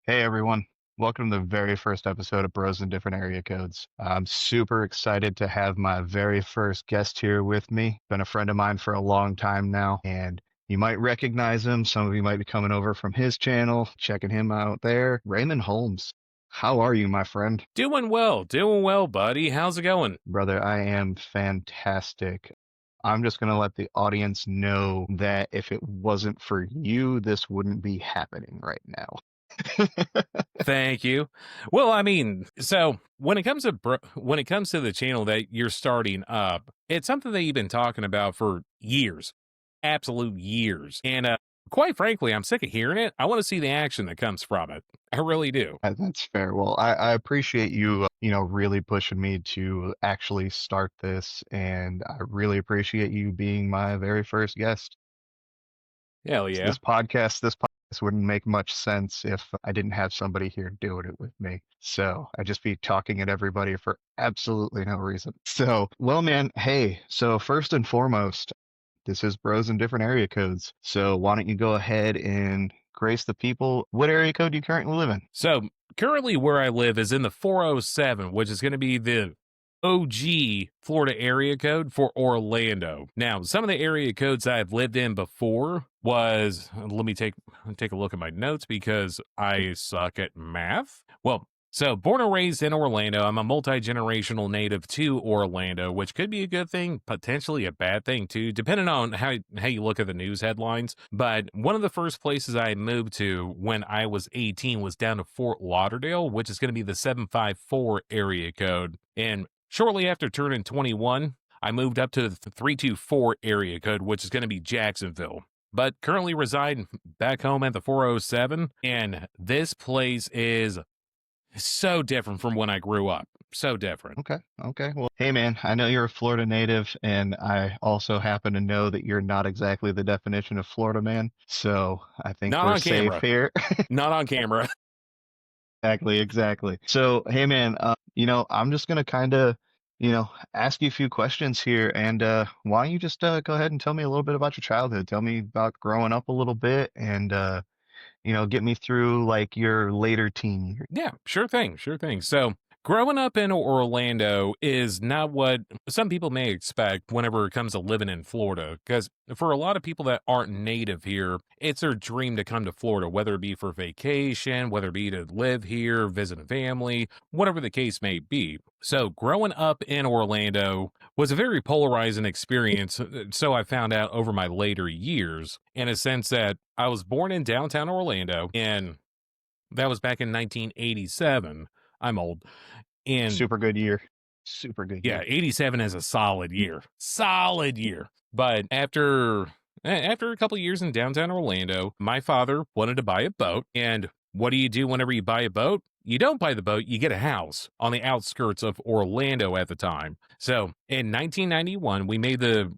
Hey everyone, welcome to the very first episode of Bros in Different Area Codes. I'm super excited to have my very first guest here with me. Been a friend of mine for a long time now, and you might recognize him. Some of you might be coming over from his channel, checking him out there. Raymond Holmes. How are you, my friend? Doing well, buddy. How's it going? Brother, I am fantastic. I'm just going to let the audience know that if it wasn't for you, this wouldn't be happening right now. Thank you. Well, I mean, so when it comes to the channel that you're starting up, it's something that you've been talking about for years, absolute years. And quite frankly, I'm sick of hearing it. I want to see the action that comes from it. I really do. That's fair. Well, I appreciate you, really pushing me to actually start this, and I really appreciate you being my very first guest. Hell So yeah. this podcast wouldn't make much sense if I didn't have somebody here doing it with me. So I'd just be talking at everybody for absolutely no reason. So, well, man, hey, so first and foremost, this is Bros in Different Area Codes. So why don't you go ahead and grace the people? What area code do you currently live in? So currently, where I live is in the 407, which is going to be the OG Florida area code for Orlando. Now, some of the area codes I've lived in before was let me take a look at my notes because I suck at math. Well, so born and raised in Orlando, I'm a multi-generational native to Orlando, which could be a good thing, potentially a bad thing too, depending on how you look at the news headlines. But one of the first places I moved to when I was 18 was down to Fort Lauderdale, which is going to be the 754 area code. And shortly after turning 21, I moved up to the 324 area code, which is going to be Jacksonville. But currently reside back home at the 407. And this place is so different from when I grew up. So different. Okay. Okay. Well, hey man, I know you're a Florida native, and I also happen to know that you're not exactly the definition of Florida man. So I think Not we're on safe camera. here. Not on camera. Exactly. Exactly. So, hey man, I'm just gonna kind of, ask you a few questions here, and why don't you just go ahead and tell me a little bit about your childhood? Tell me about growing up a little bit, and get me through like your later teen years. Yeah, sure thing. Sure thing. So, growing up in Orlando is not what some people may expect whenever it comes to living in Florida. Because for a lot of people that aren't native here, it's their dream to come to Florida, whether it be for vacation, whether it be to live here, visit a family, whatever the case may be. So, growing up in Orlando was a very polarizing experience. So, I found out over my later years, in a sense that I was born in downtown Orlando, and that was back in 1987. I'm old. And Super good year. Super good yeah, year. 87 is a solid year. Solid year. But after a couple years in downtown Orlando, my father wanted to buy a boat. And what do you do whenever you buy a boat? You don't buy the boat, you get a house on the outskirts of Orlando at the time. So in 1991, we made the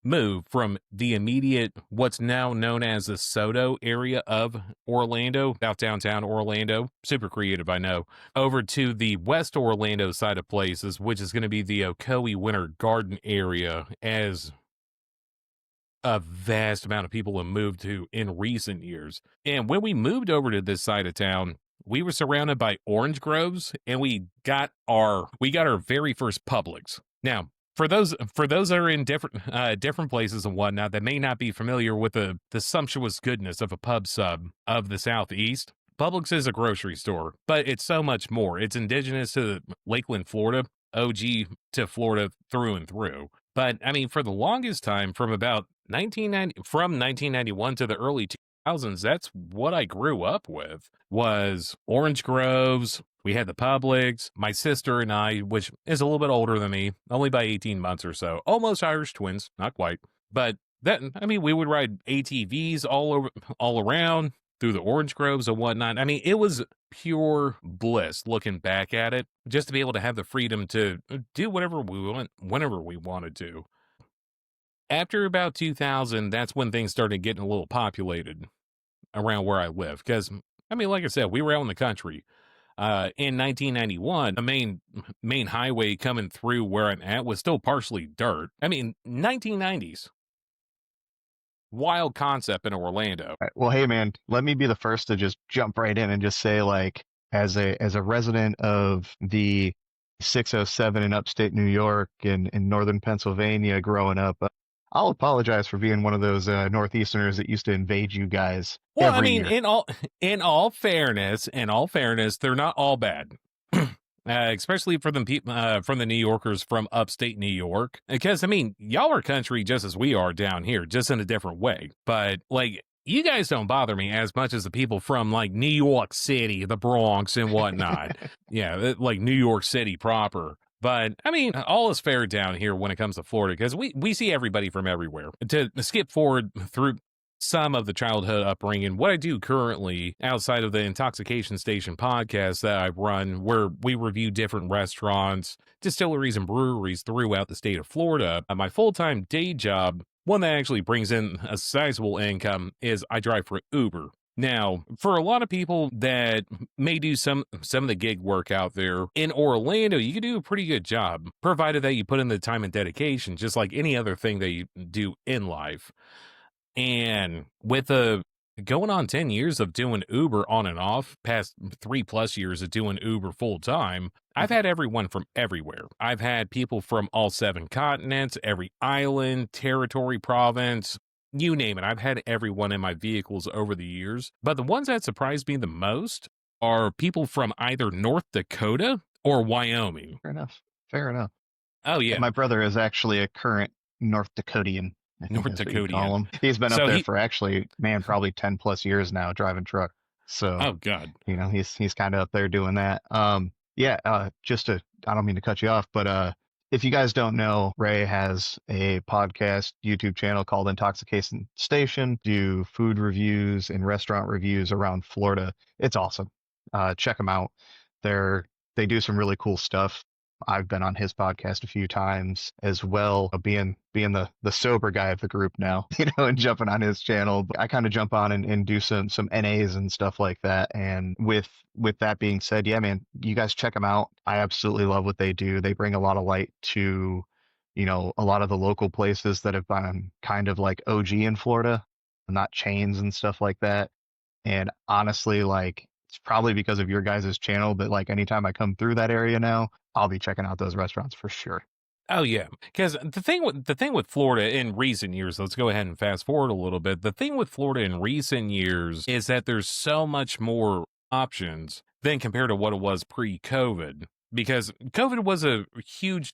move from the immediate, what's now known as the Soto area of Orlando, about downtown Orlando, super creative, I know, over to the West Orlando side of places, which is going to be the Ocoee Winter Garden area, as a vast amount of people have moved to in recent years. And when we moved over to this side of town, we were surrounded by orange groves, and we got our very first Publix. Now, for those that are in different places and whatnot that may not be familiar with the sumptuous goodness of a pub sub of the Southeast, Publix is a grocery store, but it's so much more. It's indigenous to Lakeland, Florida, OG to Florida through and through. But I mean, for the longest time, from 1991 to the early 2000s, that's what I grew up with was orange groves. We had the Publix, my sister and I, which is a little bit older than me, only by 18 months or so, almost Irish twins, not quite. But that, I mean, we would ride ATVs all around through the orange groves and whatnot. I mean, it was pure bliss looking back at it, just to be able to have the freedom to do whatever we want, whenever we wanted to. After about 2000, that's when things started getting a little populated around where I live. Because, I mean, like I said, we were out in the country. In 1991, the main highway coming through where I'm at was still partially dirt. I mean, 1990s. wild concept in Orlando. Right. Well, hey man, let me be the first to just jump right in and just say, like, as a resident of the 607 in upstate New York and in northern Pennsylvania growing up, I'll apologize for being one of those Northeasterners that used to invade you guys Well, I every mean, year. in all fairness, they're not all bad. Especially for the people from the New Yorkers from upstate New York, because I mean, y'all are country just as we are down here, just in a different way. But like, you guys don't bother me as much as the people from like New York City, the Bronx, and whatnot. Yeah, like New York City proper. But I mean, all is fair down here when it comes to Florida because we see everybody from everywhere. To skip forward through some of the childhood upbringing, what I do currently outside of the Intoxication Station podcast that I run, where we review different restaurants, distilleries, and breweries throughout the state of Florida, my full time day job, one that actually brings in a sizable income, is I drive for Uber. Now, for a lot of people that may do some of the gig work out there in Orlando, you can do a pretty good job, provided that you put in the time and dedication, just like any other thing that you do in life. And with the going on 10 years of doing Uber on and off, past 3+ years of doing Uber full time, I've had everyone from everywhere. I've had people from all 7 continents, every island, territory, province, you name it. I've had everyone in my vehicles over the years. But the ones that surprised me the most are people from either North Dakota or Wyoming. Fair enough. Fair enough. Oh, Yeah, yeah, my brother is actually a current North Dakotian, I think North that's what you'd call Dakotian. him. He's been up So there he, for actually, man, probably 10 plus years now driving truck. So, oh, God. he's kind of up there doing that. Yeah, just to, I don't mean to cut you off, but if you guys don't know, Ray has a podcast YouTube channel called Intoxication Station, do food reviews and restaurant reviews around Florida. It's awesome. Check them out. They're they do some really cool stuff. I've been on his podcast a few times as well, being the sober guy of the group now, and jumping on his channel. I kind of jump on and do some NAs and stuff like that. And with that being said, yeah, man, you guys check them out. I absolutely love what they do. They bring a lot of light to, a lot of the local places that have been kind of like OG in Florida, not chains and stuff like that. And honestly, like, it's probably because of your guys' channel, but like anytime I come through that area now, I'll be checking out those restaurants for sure. Oh yeah, because the thing with Florida in recent years, let's go ahead and fast forward a little bit. The thing with Florida in recent years is that there's so much more options than compared to what it was pre-COVID. Because COVID was a huge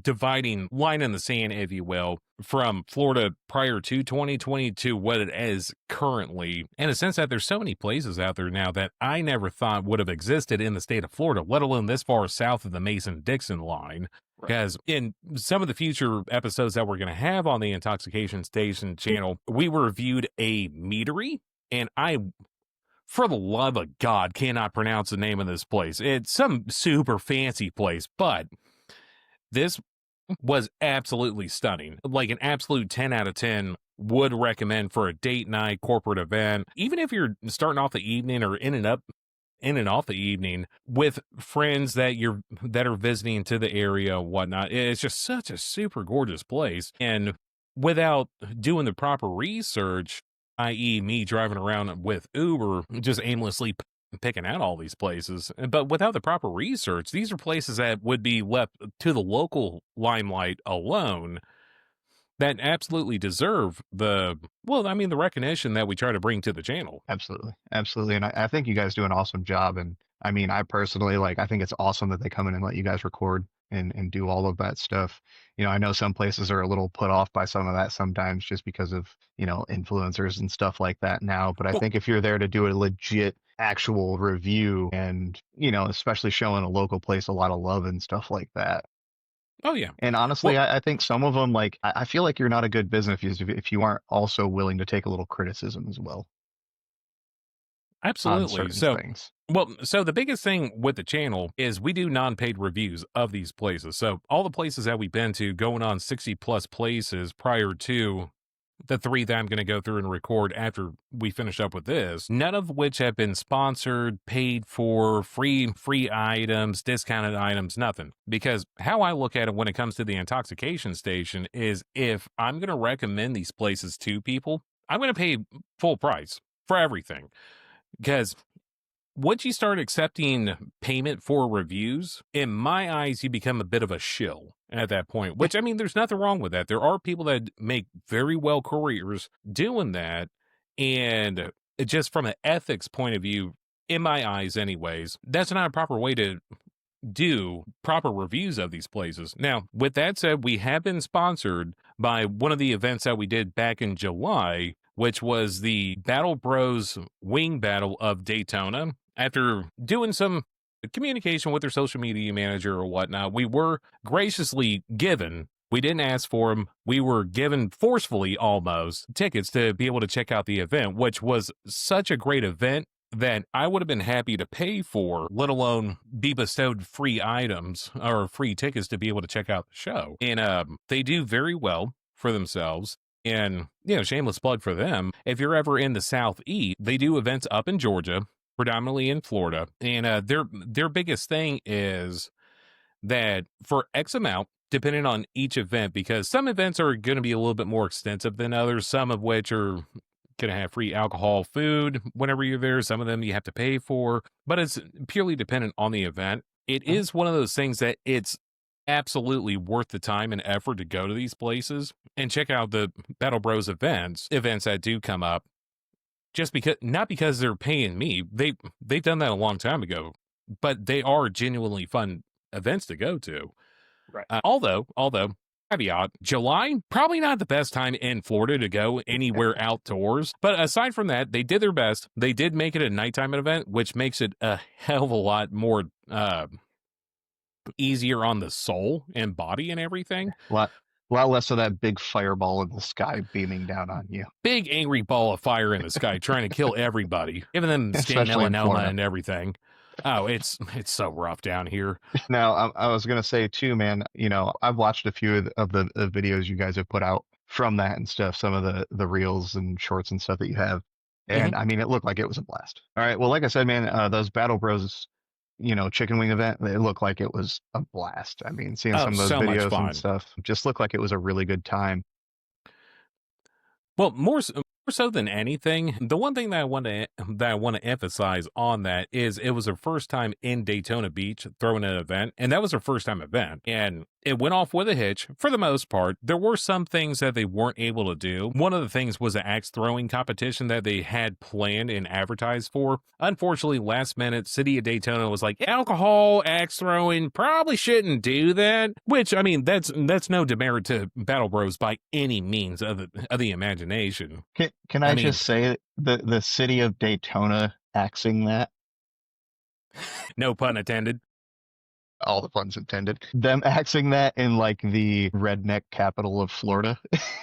dividing line in the sand, if you will, from Florida prior to 2020 to what it is currently. In a sense that there's so many places out there now that I never thought would have existed in the state of Florida, let alone this far south of the Mason-Dixon line. Right. Because in some of the future episodes that we're going to have on the Intoxication Station channel, we reviewed a meadery, and I, for the love of God, cannot pronounce the name of this place. It's some super fancy place, but this was absolutely stunning. Like an absolute 10 out of 10. Would recommend for a date night, corporate event. Even if you're starting off the evening or in and off the evening with friends that are visiting to the area and whatnot. It's just such a super gorgeous place. And without doing the proper research, i.e., me driving around with Uber, just aimlessly picking out all these places, but without the proper research, these are places that would be left to the local limelight alone that absolutely deserve the recognition that we try to bring to the channel. Absolutely. Absolutely. And I think you guys do an awesome job. And I mean, I personally, like, I think it's awesome that they come in and let you guys record and do all of that stuff. I know some places are a little put off by some of that sometimes just because of, influencers and stuff like that now. But I Well, think if you're there to do a legit actual review and, especially showing a local place a lot of love and stuff like that. oh yeah. And honestly, Well, I think some of them, like, I feel like you're not a good business if you aren't also willing to take a little criticism as well on absolutely. certain So, things. so the biggest thing with the channel is we do non-paid reviews of these places. So all the places that we've been to, going on 60+ places prior to the three that I'm going to go through and record after we finish up with this, none of which have been sponsored, paid for, free items, discounted items, nothing. Because how I look at it when it comes to the intoxication station is if I'm going to recommend these places to people, I'm going to pay full price for everything. Because once you start accepting payment for reviews, in my eyes, you become a bit of a shill at that point, which I mean, there's nothing wrong with that. There are people that make very well careers doing that. And just from an ethics point of view, in my eyes, anyways, that's not a proper way to do proper reviews of these places. Now, with that said, we have been sponsored by one of the events that we did back in July, which was the Battle Bros Wing Battle of Daytona. After doing some communication with their social media manager or whatnot, we were graciously given, we didn't ask for them, we were given forcefully almost tickets to be able to check out the event, which was such a great event that I would have been happy to pay for, let alone be bestowed free items or free tickets to be able to check out the show. And they do very well for themselves. And, you know, shameless plug for them. If you're ever in the Southeast, they do events up in Georgia, predominantly in Florida. And their biggest thing is that for X amount, depending on each event, because some events are going to be a little bit more extensive than others, some of which are going to have free alcohol, food whenever you're there. Some of them you have to pay for, but it's purely dependent on the event. It is one of those things that it's absolutely worth the time and effort to go to these places and check out the Battle Bros events that do come up. Just because, not because they're paying me, they've done that a long time ago, but they are genuinely fun events to go to. Right. Although caveat, July, probably not the best time in Florida to go anywhere outdoors. But aside from that, they did their best. They did make it a nighttime event, which makes it a hell of a lot more easier on the soul and body and everything. Lot less of that big fireball in the sky beaming down on you. Big angry ball of fire in the sky trying to kill everybody, giving them skin Especially in melanoma Florida. and everything. Oh, it's so rough down here. Now, I was gonna say too, man. You know, I've watched a few of the videos you guys have put out from that and stuff. Some of the reels and shorts and stuff that you have, and I mean, it looked like it was a blast. All right, well, like I said, man, those Battle Bros, you know, chicken wing event, it looked like it was a blast. I mean, seeing some of those so much videos fun. and stuff just looked like it was a really good time. Well, more so than anything, the one thing that I want to emphasize on that is it was her first time in Daytona Beach throwing an event, and that was her first time event, and it went off with a hitch for the most part. There were some things that they weren't able to do. One of the things was an axe throwing competition that they had planned and advertised for. Unfortunately, last minute, City of Daytona was like, alcohol, axe throwing, probably shouldn't do that. Which, I mean, that's no demerit to Battle Bros by any means of the imagination. Can I just say the City of Daytona axing that? No pun intended. All the puns intended. Them axing that in like the redneck capital of Florida,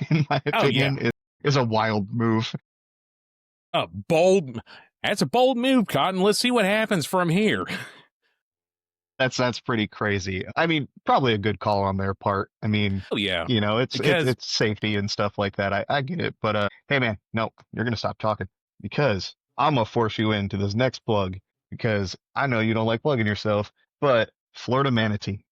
in my opinion, is a wild move. That's a bold move, Cotton. Let's see what happens from here. That's pretty crazy. I mean, probably a good call on their part. I mean, you know, it's safety and stuff like that. I get it, but hey, man, no, you're gonna stop talking because I'm gonna force you into this next plug because I know you don't like plugging yourself, but Florida Manatee,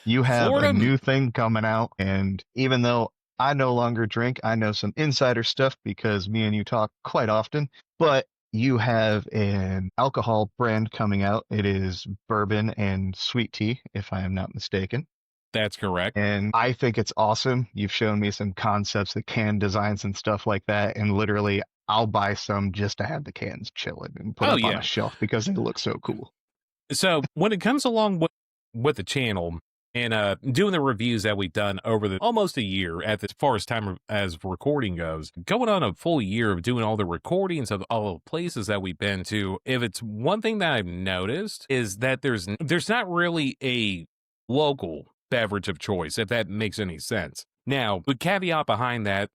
you have a new thing coming out, and even though I no longer drink, I know some insider stuff because me and you talk quite often, but you have an alcohol brand coming out. It is bourbon and sweet tea, if I am not mistaken. That's correct. And I think it's awesome. You've shown me some concepts, the can designs and stuff like that. And literally, I'll buy some just to have the cans chilling and put up on a shelf because they look so cool. So when it comes along with the channel and doing the reviews that we've done over almost a year as far as time as recording goes, going on a full year of doing all the recordings of all the places that we've been to, if it's one thing that I've noticed is that there's not really a local beverage of choice, if that makes any sense. Now, the caveat behind that,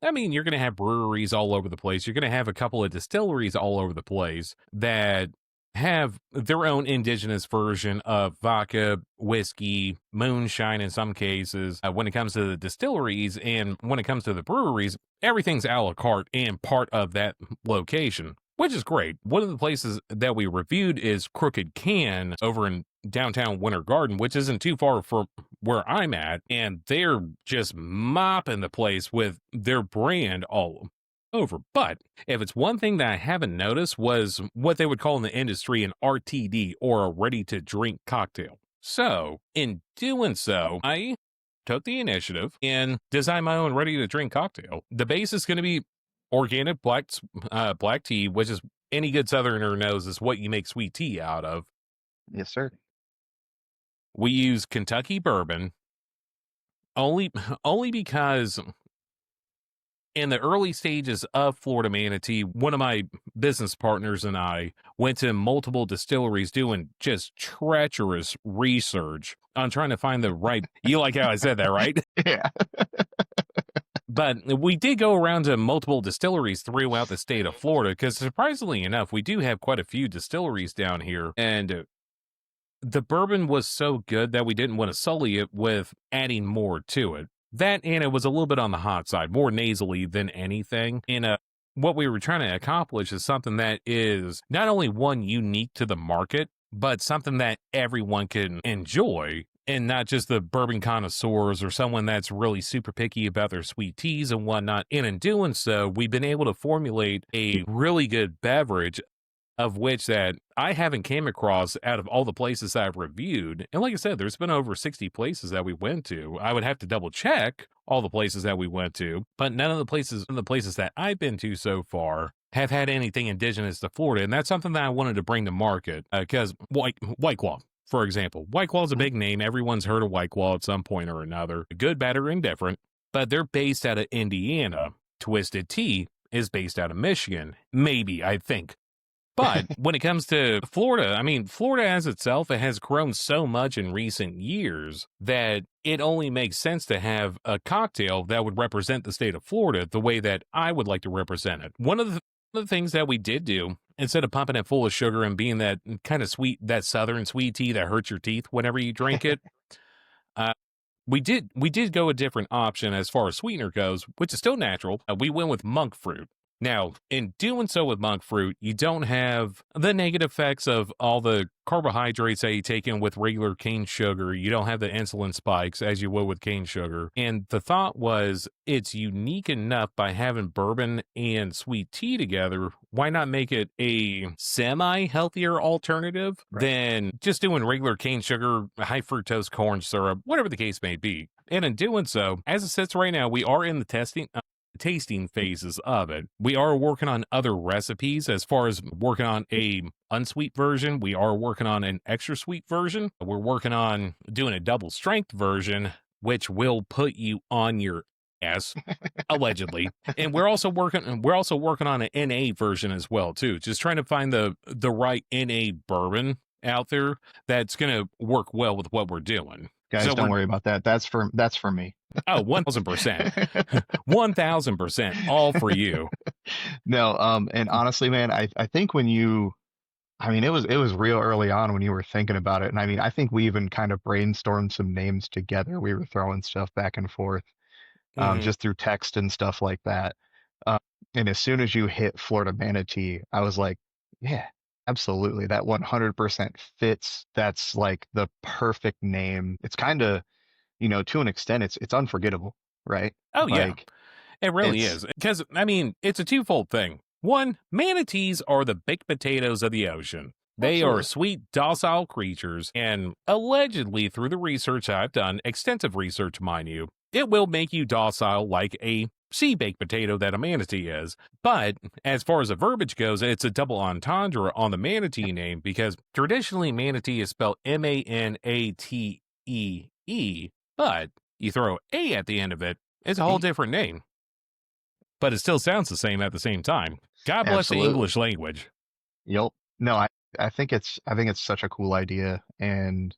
I mean, you're going to have breweries all over the place. You're going to have a couple of distilleries all over the place that have their own indigenous version of vodka, whiskey, moonshine in some cases. When it comes to the distilleries and when it comes to the breweries, everything's a la carte and part of that location, which is great. One of the places that we reviewed is Crooked Can over in downtown Winter Garden, which isn't too far from where I'm at. And they're just mopping the place with their brand all over. But if it's one thing that I haven't noticed was what they would call in the industry an RTD or a ready to drink cocktail. So, in doing so, I took the initiative and designed my own ready to drink cocktail. The base is going to be organic black tea, which is any good Southerner knows is what you make sweet tea out of. Yes, sir. We use Kentucky bourbon only only because in the early stages of Florida Manatee, one of my business partners and I went to multiple distilleries doing just treacherous research on trying to find the right. You like how I said that, right? Yeah. But we did go around to multiple distilleries throughout the state of Florida because surprisingly enough, we do have quite a few distilleries down here. And the bourbon was so good that we didn't want to sully it with adding more to it. That and it was a little bit on the hot side, more nasally than anything. And what we were trying to accomplish is something that is not only one unique to the market, but something that everyone can enjoy and not just the bourbon connoisseurs or someone that's really super picky about their sweet teas and whatnot. And in doing so, we've been able to formulate a really good beverage of which that I haven't came across out of all the places I've reviewed. And like I said, there's been over 60 places that we went to. I would have to double check all the places that we went to, but none of the places that I've been to so far have had anything indigenous to Florida. And that's something that I wanted to bring to market because White Claw, for example, White Claw is a big name. Everyone's heard of White Claw at some point or another, good, bad, or indifferent, but they're based out of Indiana. Twisted Tea is based out of Michigan, maybe, I think. But when it comes to Florida, I mean, Florida as itself, it has grown so much in recent years that it only makes sense to have a cocktail that would represent the state of Florida the way that I would like to represent it. One of the things that we did do, instead of pumping it full of sugar and being that kind of sweet, that southern sweet tea that hurts your teeth whenever you drink it, uh, we did go a different option as far as sweetener goes, which is still natural. We went with monk fruit. Now, in doing so with monk fruit, you don't have the negative effects of all the carbohydrates that you take in with regular cane sugar. You don't have the insulin spikes as you would with cane sugar. And the thought was it's unique enough by having bourbon and sweet tea together. Why not make it a semi healthier alternative than just doing regular cane sugar, high fructose corn syrup, whatever the case may be? And in doing so, as it sits right now, we are in the tasting phases of it. We are working on other recipes as far as working on a unsweet version. We are working on an extra sweet version. We're working on doing a double strength version, which will put you on your ass, allegedly. And we're also working on an NA version as well, too. Just trying to find the right NA bourbon out there that's going to work well with what we're doing. Guys, So don't we're worry about that. That's for me. Oh, 1000%. 1000%. All for you. No, and honestly, man, I think I mean, it was real early on when you were thinking about it, and I mean, I think we even kind of brainstormed some names together. We were throwing stuff back and forth, Mhm. just through text and stuff like that. Um, and as soon as you hit Florida Manatee, I was like, yeah, absolutely, that 100% fits. That's like the perfect name. It's kind of, to an extent, it's unforgettable, right? Oh, yeah. Like It really it's is. Because, I mean, it's a twofold thing. One, manatees are the baked potatoes of the ocean. They are absolutely. sweet, docile creatures, and allegedly, through the research I've done, extensive research, mind you, it will make you docile like a sea baked potato that a manatee is. But as far as the verbiage goes, it's a double entendre on the manatee name because traditionally manatee is spelled Manatee, but you throw A at the end of it, it's a whole Hey, different name, but it still sounds the same at the same time. God bless the absolutely. English language. Yep. No, I think it's such a cool idea, and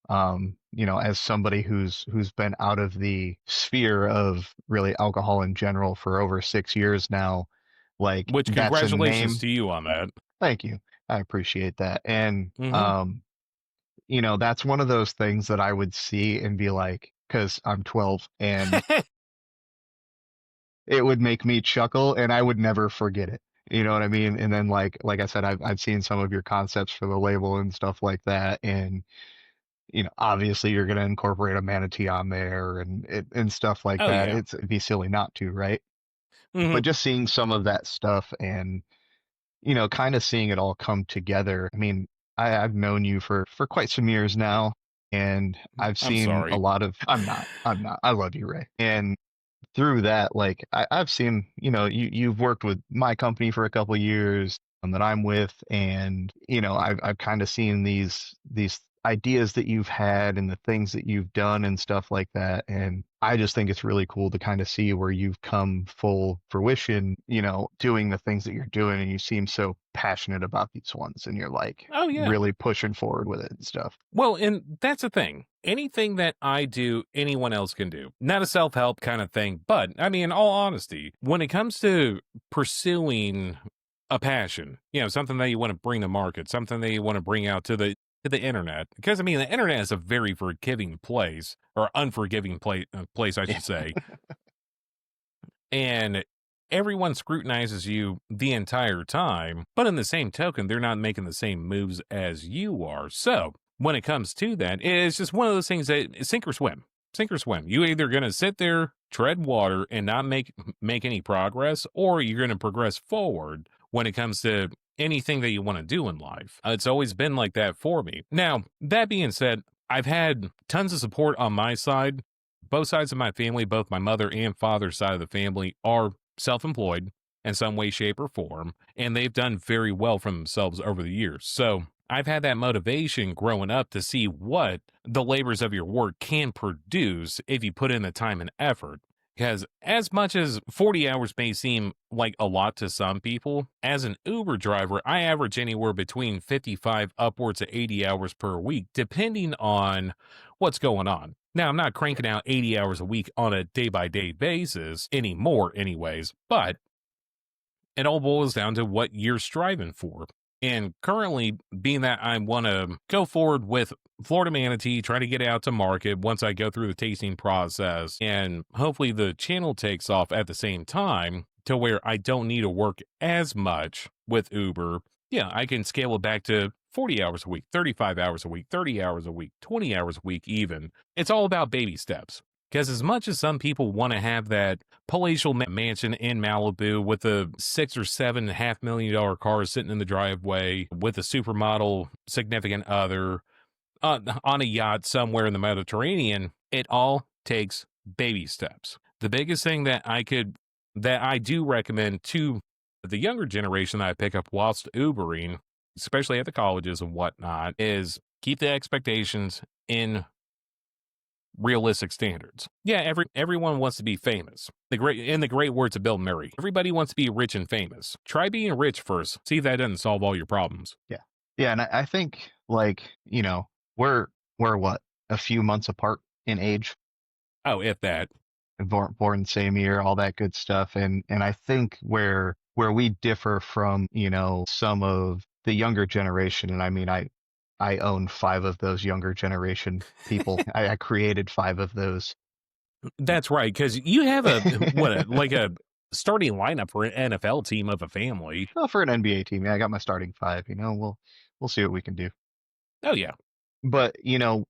as somebody who's been out of the sphere of really alcohol in general for over 6 years now, like Which that's a congratulations name. to you on that. Thank you. I appreciate that. And Hmm. that's one of those things that I would see and be like, because I'm 12, and it would make me chuckle, and I would never forget it. You know what I mean? And then like I said, I've seen some of your concepts for the label and stuff like that, and obviously you're gonna incorporate a manatee on there and stuff like Oh that. yeah. It'd be silly not to, right? Hmm. But just seeing some of that stuff and kind of seeing it all come together. I mean, I've known you for quite some years now, and I've I'm seen a sorry. lot of. I'm not. I love you, Ray, and through that, like I've seen, you've worked with my company for a couple of years that I'm with, and I've kind of seen these ideas that you've had and the things that you've done and stuff like that, and I just think it's really cool to kind of see where you've come full fruition, doing the things that you're doing, and you seem so passionate about these ones, and you're like Oh yeah. really pushing forward with it and stuff. Well, and that's the thing. Anything that I do, anyone else can do. Not a self help kind of thing, but I mean, in all honesty, when it comes to pursuing a passion, something that you want to bring to market, something that you want to bring out to the internet, because I mean, the internet is a very forgiving place or unforgiving place, I should say, and everyone scrutinizes you the entire time, but in the same token, they're not making the same moves as you are. So when it comes to that, it's just one of those things that sink or swim. Sink or swim. You either gonna sit there, tread water, and not make any progress, or you're gonna progress forward when it comes to anything that you want to do in life. It's always been like that for me. Now, that being said, I've had tons of support on my side. Both sides of my family, both my mother and father's side of the family, are self employed in some way, shape, or form, and they've done very well for themselves over the years. So I've had that motivation growing up to see what the labors of your work can produce if you put in the time and effort. Because as much as 40 hours may seem like a lot to some people, as an Uber driver, I average anywhere between 55 upwards of 80 hours per week, depending on what's going on. Now, I'm not cranking out 80 hours a week on a day by day basis anymore, anyways, but it all boils down to what you're striving for. And currently, being that I want to go forward with Florida Manatee, try to get it out to market once I go through the tasting process, and hopefully the channel takes off at the same time to where I don't need to work as much with Uber. Yeah, I can scale it back to 40 hours a week, 35 hours a week, 30 hours a week, 20 hours a week, even. It's all about baby steps. Because as much as some people want to have that palatial mansion in Malibu with a $6 or $7.5 million car sitting in the driveway with a supermodel significant other on a yacht somewhere in the Mediterranean, it all takes baby steps. The biggest thing that I do recommend to the younger generation that I pick up whilst Ubering, especially at the colleges and whatnot, is keep the expectations in realistic standards. Yeah, everyone wants to be famous. The great words of Bill Murray. Everybody wants to be rich and famous. Try being rich first. See if that doesn't solve all your problems. Yeah. Yeah, and I think like, we're what, a few months apart in age, Oh, if that. born same year, all that good stuff. And I think where we differ from, some of the younger generation, and I mean I own five of those younger generation people. I created five of those. That's right, because you have like a starting lineup for an NFL team of a family. Well, for an NBA team, yeah, I got my starting five, we'll see what we can do. Oh yeah. But,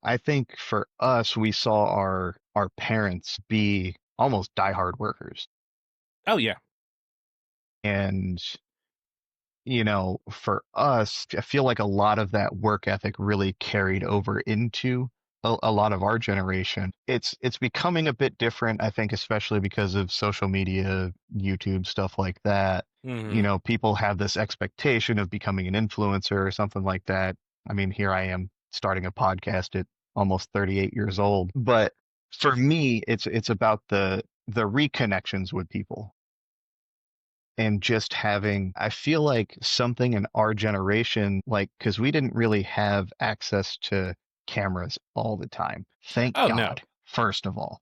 I think for us, we saw our parents be almost diehard workers. Oh yeah. And, for us, I feel like a lot of that work ethic really carried over into a lot of our generation. It's becoming a bit different, I think, especially because of social media, YouTube, stuff like that. Hmm. People have this expectation of becoming an influencer or something like that. I mean, here I am starting a podcast at almost 38 years old. But for me, it's about the reconnections with people and just having, I feel like something in our generation, like, because we didn't really have access to cameras all the time. Thank Oh no. God, first of all.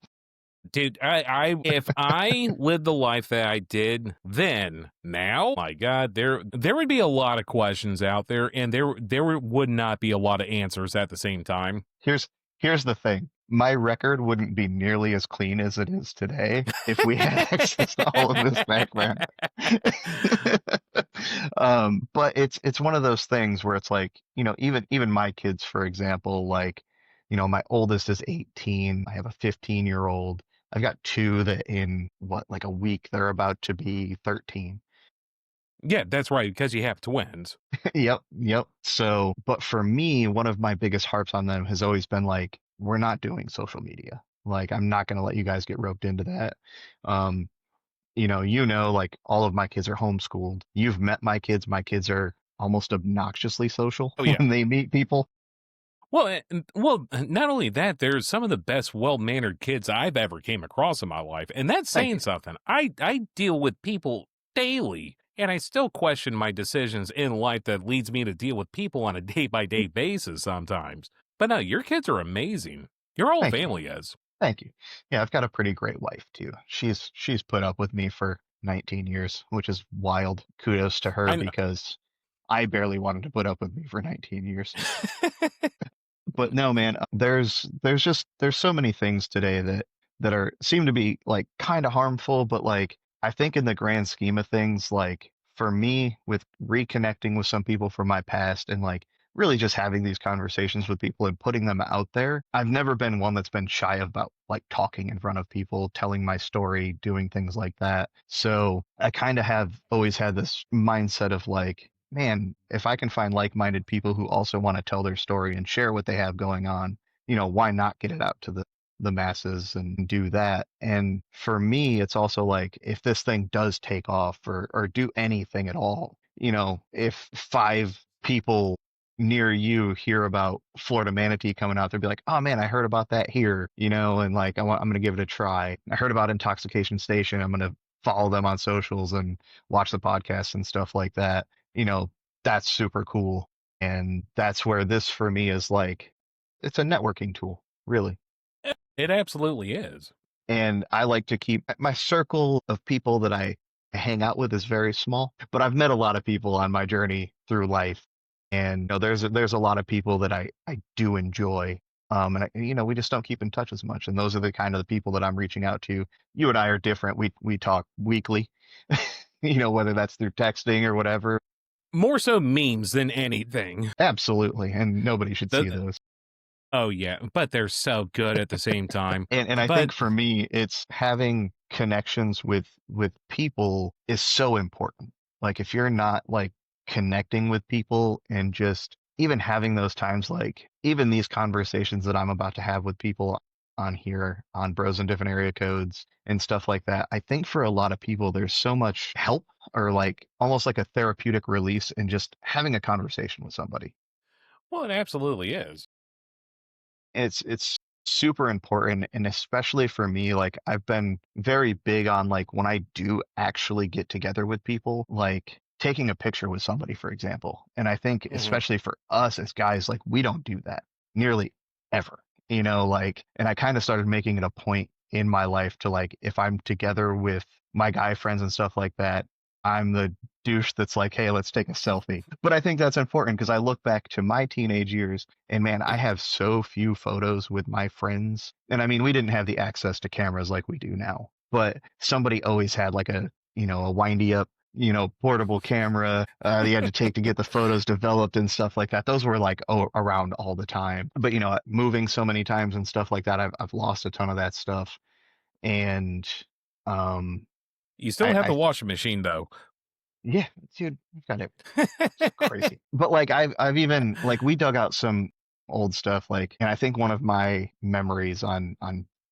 Dude, if I lived the life that I did then, now, my God, there would be a lot of questions out there, and there would not be a lot of answers at the same time. Here's here's the thing. My record wouldn't be nearly as clean as it is today if we had access to all of this back then. But it's one of those things where it's like, even my kids, for example, like, my oldest is 18. I have a 15-year-old. I've got two that in what, like a week, they're about to be 13. Yeah, that's right, because you have twins. Yep, yep. So, but for me, one of my biggest harps on them has always been like, we're not doing social media. Like, I'm not going to let you guys get roped into that. Um, like all of my kids are homeschooled. You've met my kids. My kids are almost obnoxiously social Oh yeah. when they meet people. Well, not only that, there's some of the best well-mannered kids I've ever came across in my life, and that's Thank saying you. something. I deal with people daily, and I still question my decisions in life that leads me to deal with people on a day-by-day basis sometimes. But no, your kids are amazing. Your whole Thank you. family is. Thank you. Yeah, I've got a pretty great wife too. She's put up with me for 19 years, which is wild. Kudos to her I know. because I barely wanted to put up with me for 19 years. But no, man, there's so many things today that are seem to be like kind of harmful, but like I think in the grand scheme of things, like for me with reconnecting with some people from my past and like really just having these conversations with people and putting them out there, I've never been one that's been shy about like talking in front of people, telling my story, doing things like that. So I kind of have always had this mindset of like, man, if I can find like-minded people who also want to tell their story and share what they have going on, why not get it out to the masses and do that? And for me, it's also like if this thing does take off or do anything at all, if five people near you hear about Florida manatee coming out, they'll be like, "Oh man, I heard about that here," and like I'm gonna give it a try. I heard about Intoxication Station. I'm gonna follow them on socials and watch the podcasts and stuff like that. you know, that's super cool. And that's where this for me is like, it's a networking tool, really. It absolutely is. And I like to keep my circle of people that I hang out with is very small, but I've met a lot of people on my journey through life. And there's a lot of people that I do enjoy. We just don't keep in touch as much. And those are the kind of the people that I'm reaching out to. You and I are different. We talk weekly, whether that's through texting or whatever. More so memes than anything. Absolutely. And nobody should see The, those. oh yeah, but they're so good at the same time. And I But think for me, it's having connections with people is so important. Like if you're not like connecting with people and just even having those times, like even these conversations that I'm about to have with people on here on Bros and Different Area Codes and stuff like that, I think for a lot of people, there's so much help or like almost like a therapeutic release in just having a conversation with somebody. well, it absolutely is. It's super important, and especially for me, like I've been very big on like when I do actually get together with people, like taking a picture with somebody, for example. And I think Mhm. especially for us as guys, like we don't do that nearly ever. Like, and I kind of started making it a point in my life to like if I'm together with my guy friends and stuff like that, I'm the douche that's like, hey, let's take a selfie. But I think that's important because I look back to my teenage years and man, I have so few photos with my friends. And I mean, we didn't have the access to cameras like we do now, but somebody always had like a windy up, portable camera that you had to take to get the photos developed and stuff like that. Those were like around all the time. But moving so many times and stuff like that, I've lost a ton of that stuff. And um, You still I, have the I washing machine though. yeah, dude, you got it. It's crazy. But like I've even like we dug out some old stuff like and I think one of my memories on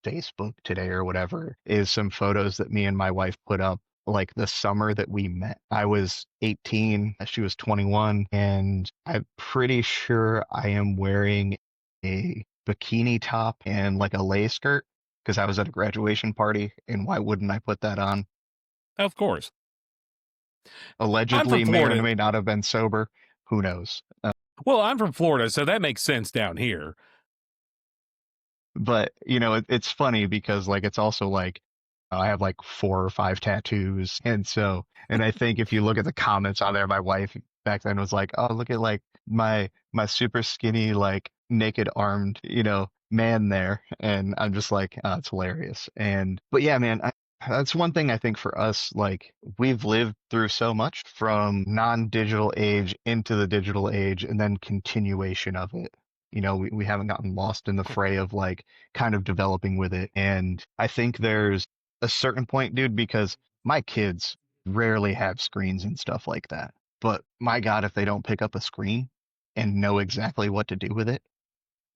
Facebook today or whatever is some photos that me and my wife put up like the summer that we met. I was 18, she was 21, and I'm pretty sure I am wearing a bikini top and like a lay skirt because I was at a graduation party and why wouldn't I put that on? Of course. I'm from Allegedly may or Florida. may not have been sober. Who knows? Well, I'm from Florida, so that makes sense down here. But it's funny because like it's also like I have like 4 or 5 tattoos, and I think if you look at the comments on there, my wife back then was like, "Oh, look at like my super skinny like naked armed man there," and I'm just like, "Oh, it's hilarious." And but yeah, man, that's one thing I think for us, like we've lived through so much from non-digital age into the digital age and then continuation of it. We haven't gotten lost in the fray of like kind of developing with it. And I think there's a certain point, dude, because my kids rarely have screens and stuff like that. But my God, if they don't pick up a screen and know exactly what to do with it,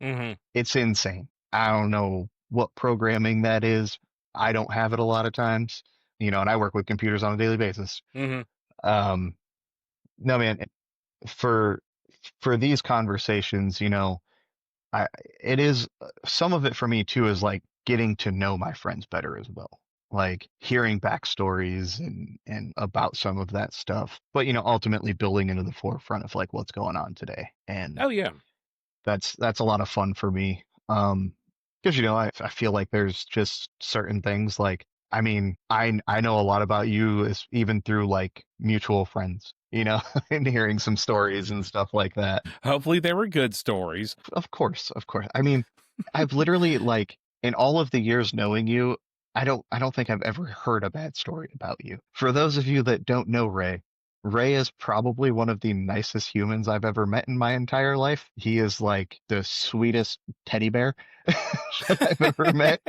Hmm. it's insane. I don't know what programming that is. I don't have it a lot of times, and I work with computers on a daily basis. Hmm. Um, no, man, for for these conversations, I it is some of it for me too is like getting to know my friends better as well. Like hearing backstories and about some of that stuff, but ultimately building into the forefront of like what's going on today. And Oh yeah. that's a lot of fun for me. Because I feel like there's just certain things like I mean I know a lot about you is even through like mutual friends, and hearing some stories and stuff like that. Hopefully they were good stories. Of course, of course. I mean, I've literally like in all of the years knowing you, I don't think I've ever heard a bad story about you. For those of you that don't know Ray, Ray is probably one of the nicest humans I've ever met in my entire life. He is like the sweetest teddy bear that I've ever met.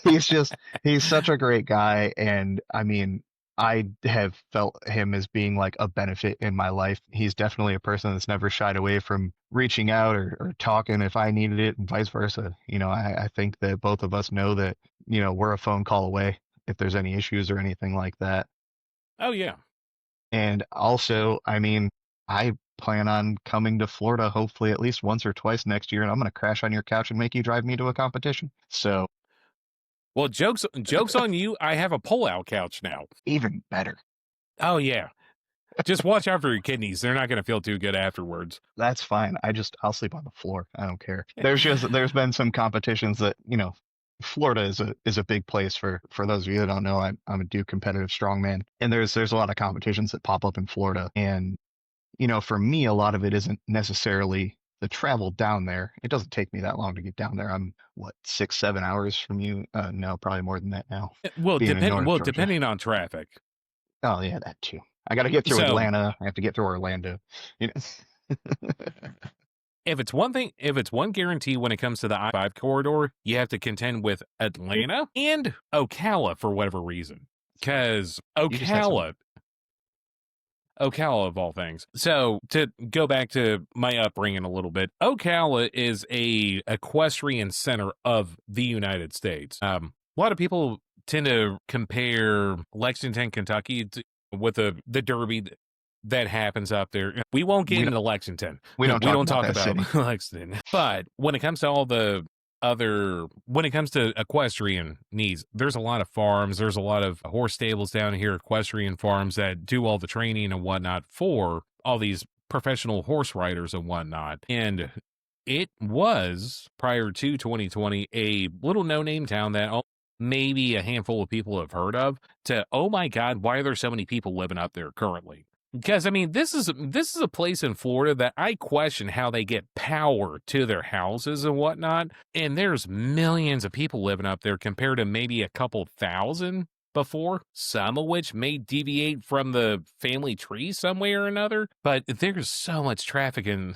He's such a great guy, and I mean, I have felt him as being like a benefit in my life. He's definitely a person that's never shied away from reaching out or talking if I needed it and vice versa. I think that both of us know that, we're a phone call away if there's any issues or anything like that. Oh yeah. And also, I mean, I plan on coming to Florida hopefully at least once or twice next year, and I'm going to crash on your couch and make you drive me to a competition. So Well, jokes on you. I have a pull-out couch now. even better. Oh yeah. Just watch out for your kidneys. They're not going to feel too good afterwards. That's fine. I'll sleep on the floor. I don't care. There's been some competitions that, Florida is a big place for those of you that don't know, I'm a Duke competitive strongman. And there's a lot of competitions that pop up in Florida. And, for me, a lot of it isn't necessarily the travel down there. It doesn't take me that long to get down there. I'm what, 6, 7 hours from you? No, probably more than that now, Well, being in North Georgia. depending on traffic. Oh yeah, that too. I got to get through So Atlanta. I have to get through Orlando. You know. if it's one guarantee when it comes to the I-5 corridor, you have to contend with Atlanta and Ocala for whatever reason. Because You just had some. Ocala of all things. So to go back to my upbringing a little bit, Ocala is a equestrian center of the United States. A lot of people tend to compare Lexington, Kentucky with the Derby that happens up there. We won't get We don't. into Lexington. We don't We talk don't about talk that about city. Lexington. But when it comes to all the when it comes to equestrian needs, there's a lot of farms, there's a lot of horse stables down here, equestrian farms that do all the training and whatnot for all these professional horse riders and whatnot. And it was prior to 2020 a little no-name town that maybe a handful of people have heard of, to oh my god, why are there so many people living up there currently? Because I mean, this is a place in Florida that I question how they get power to their houses and whatnot. And there's millions of people living up there compared to maybe a couple thousand before, some of which may deviate from the family tree some way or another. But there's so much traffic in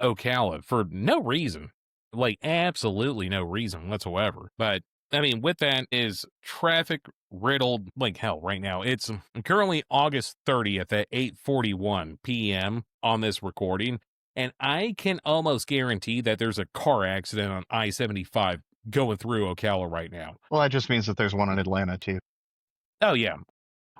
Ocala for no reason, like absolutely no reason whatsoever. But I mean, with that is traffic riddled like hell right now. It's currently August 30th at 8:41 p.m. on this recording, and I can almost guarantee that there's a car accident on I-75 going through Ocala right now. Well, that just means that there's one in Atlanta too. Oh yeah.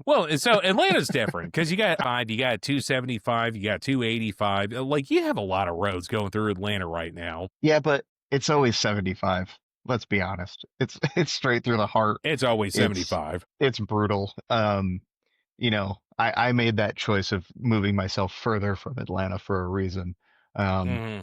Well, so Atlanta's different because you got 275, you got 285. Like you have a lot of roads going through Atlanta right now. Yeah, but it's always 75. Let's be honest. It's straight through the heart. It's always It's 75. it's brutal. I made that choice of moving myself further from Atlanta for a reason. Um, Hmm.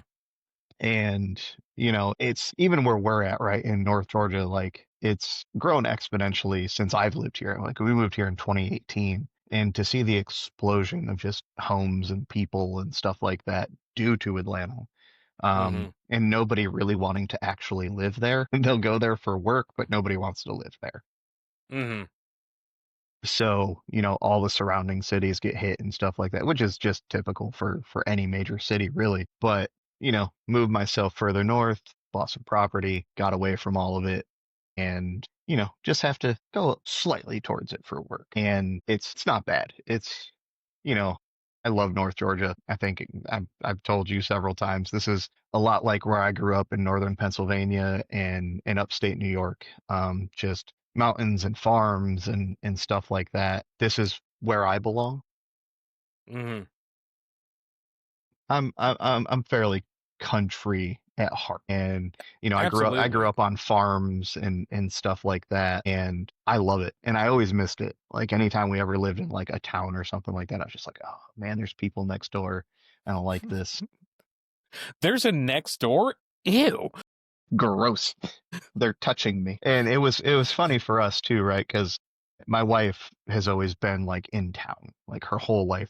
And, it's even where we're at, right, in North Georgia, like it's grown exponentially since I've lived here. Like we moved here in 2018. And to see the explosion of just homes and people and stuff like that due to Atlanta, Mm-hmm. and nobody really wanting to actually live there. They'll go there for work, but nobody wants to live there. Mm-hmm. So, all the surrounding cities get hit and stuff like that, which is just typical for any major city, really. But, moved myself further north, bought some property, got away from all of it, and, just have to go slightly towards it for work. And it's not bad. You know, I love North Georgia. I think I've told you several times, this is a lot like where I grew up in northern Pennsylvania and in upstate New York. Just mountains and farms and stuff like that. This is where I belong. Mm-hmm. I'm fairly country at heart, and I grew Absolutely. up on farms and stuff like that, and I love it, and I always missed it. Like anytime we ever lived in like a town or something like that, I was just like, oh man, there's people next door. I don't like this. There's a next door. Ew. Gross. They're touching me. And it was funny for us too, right? Because my wife has always been like in town, like her whole life.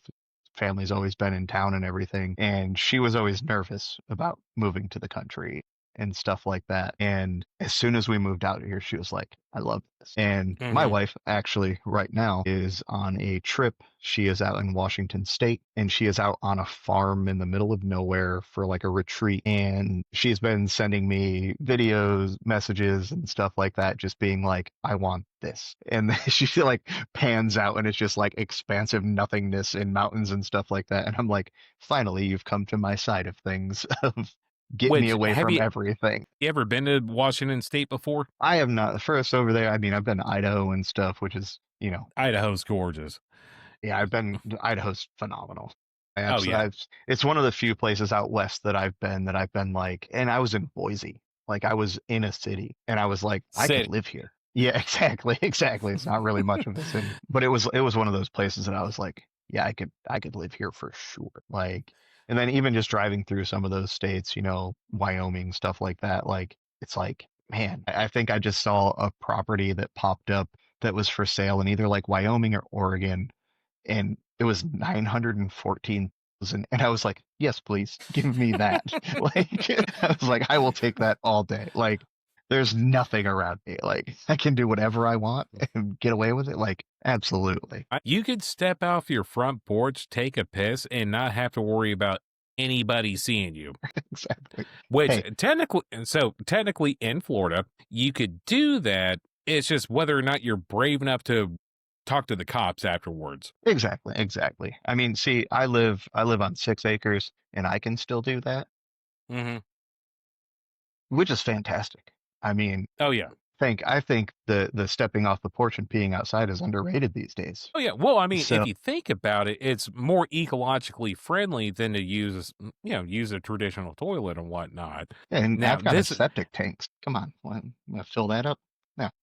Family's always been in town and everything. And she was always nervous about moving to the country and stuff like that. And as soon as we moved out here, she was like, I love this. And my Mm-hmm. wife actually right now is on a trip. She is out in Washington State and she is out on a farm in the middle of nowhere for like a retreat. And she's been sending me videos, messages, and stuff like that, just being like, I want this. And she like pans out and it's just like expansive nothingness and mountains and stuff like that. And I'm like, finally, you've come to my side of things of get me Which away have from you everything. ever been to Washington State before? I am not first over there. I mean, I've been to Idaho and stuff, which is, Idaho's gorgeous. yeah, I've been, Idaho's phenomenal. Oh yeah. It's one of the few places out west that I've been like, and I was in Boise. Like I was in a city and I was like, I could Sit. live here. Yeah, exactly. Exactly. It's not really much of a city, but it was one of those places that I was like, yeah, I could live here for sure. Like, and then even just driving through some of those states, Wyoming, stuff like that, like it's like, man, I think I just saw a property that popped up that was for sale in either like Wyoming or Oregon, and it was 914,000, and I was like, yes, please give me that. Like I was like, I will take that all day. Like there's nothing around me. Like I can do whatever I want and get away with it. Like absolutely. You could step off your front porch, take a piss, and not have to worry about anybody seeing you. Exactly. Which Hey, technically in Florida, you could do that. It's just whether or not you're brave enough to talk to the cops afterwards. exactly, exactly. I mean, see, I live on 6 acres and I can still do that, Mm-hmm. which is fantastic. I mean, Oh yeah. I think the stepping off the porch and peeing outside is underrated these days. Oh yeah. Well, I mean, So, if you think about it, it's more ecologically friendly than to use a traditional toilet and whatnot. and Now I've got a this septic tank. Come on, I'm gonna fill that up.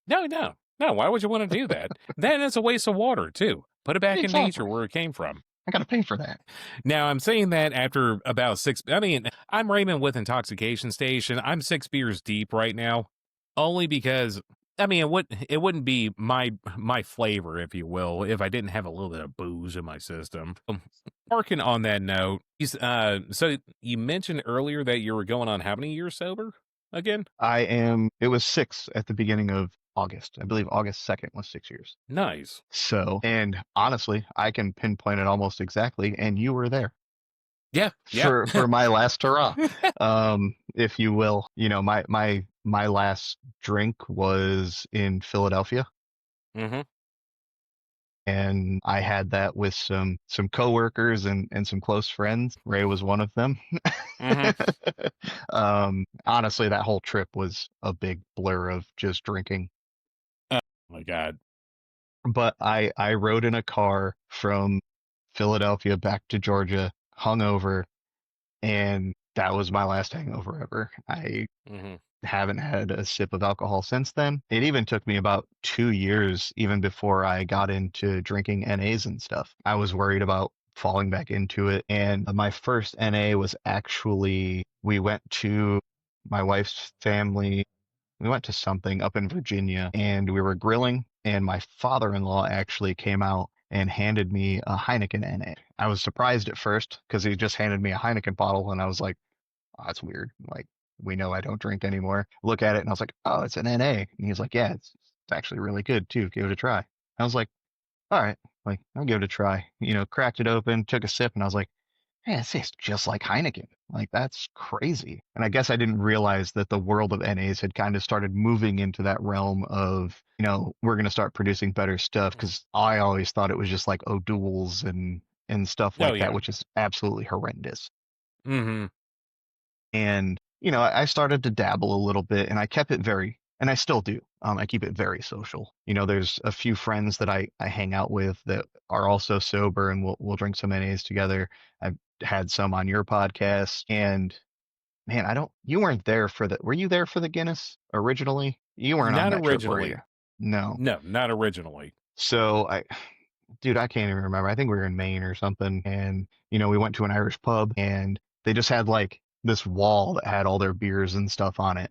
No, no. Why would you want to do that? Then it's a waste of water too. Put it back in nature exactly. where it came from. I gotta pay for that. Now I'm saying that after about six. I mean, I'm Raymond with Intoxication Station. I'm 6 beers deep right now, only because I mean it wouldn't be my flavor, if you will, if I didn't have a little bit of booze in my system. Working on that note, so you mentioned earlier that you were going on how many years sober again? It was 6 at the beginning of August. I believe August 2nd was 6 years. Nice. So, and honestly, I can pinpoint it almost exactly, and you were there Yeah, yeah. for my last hurrah, if you will. My last drink was in Philadelphia, Mm-hmm. and I had that with some coworkers and some close friends. Ray was one of them. Mm-hmm. Honestly, that whole trip was a big blur of just drinking. Oh my God. But I rode in a car from Philadelphia back to Georgia, hungover, and that was my last hangover ever. I Mm-hmm. haven't had a sip of alcohol since then. It even took me about 2 years, even before I got into drinking NAs and stuff. I was worried about falling back into it. And my first NA was actually we went to my wife's family. We went to something up in Virginia and we were grilling, and my father-in-law actually came out and handed me a Heineken NA. I was surprised at first because he just handed me a Heineken bottle, and I was like, oh, that's weird. Like, we know I don't drink anymore. Look at it, and I was like, oh, it's an NA. And he's like, yeah, it's actually really good too. Give it a try. I was like, all right, like, I'll give it a try. Cracked it open, took a sip, and I was like, man, it tastes just like Heineken. Like, that's crazy. And I guess I didn't realize that the world of NAs had kind of started moving into that realm of, we're going to start producing better stuff, because I always thought it was just like O'Doul's and stuff Oh like that, yeah. which is absolutely horrendous. Mm-hmm. And, I started to dabble a little bit, and I kept it and I still do. I keep it very social. There's a few friends that I hang out with that are also sober, and we'll drink some NAs together. I've had some on your podcast, and man, you weren't there were you there for the Guinness originally? You weren't on Not that trip, were you? originally. No. No, not originally. So dude, I can't even remember. I think we were in Maine or something, and we went to an Irish pub, and they just had like this wall that had all their beers and stuff on it.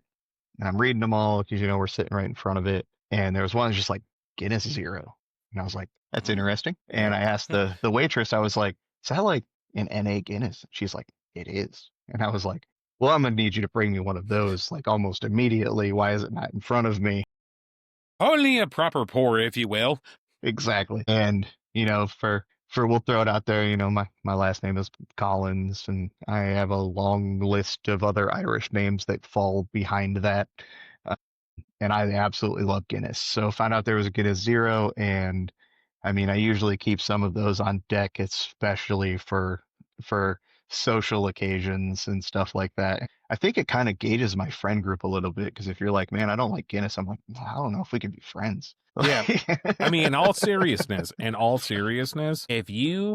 And I'm reading them all because we're sitting right in front of it, and there was one that's just like Guinness Zero, and I was like, that's interesting. And I asked the waitress, I was like, is that like an NA Guinness? She's like, it is. And I was like, well, I'm gonna need you to bring me one of those like almost immediately. Why is it not in front of me? Only a proper pour, if you will. Exactly. And for we'll throw it out there, my last name is Collins, and I have a long list of other Irish names that fall behind that. Uh, and I absolutely love Guinness. So found out there was a Guinness Zero, and I mean, I usually keep some of those on deck, especially for social occasions and stuff like that. I think it kind of gauges my friend group a little bit, because if you're like, man, I don't like Guinness, I'm like, "Well, I don't know if we could be friends." Yeah. I mean, in all seriousness, if you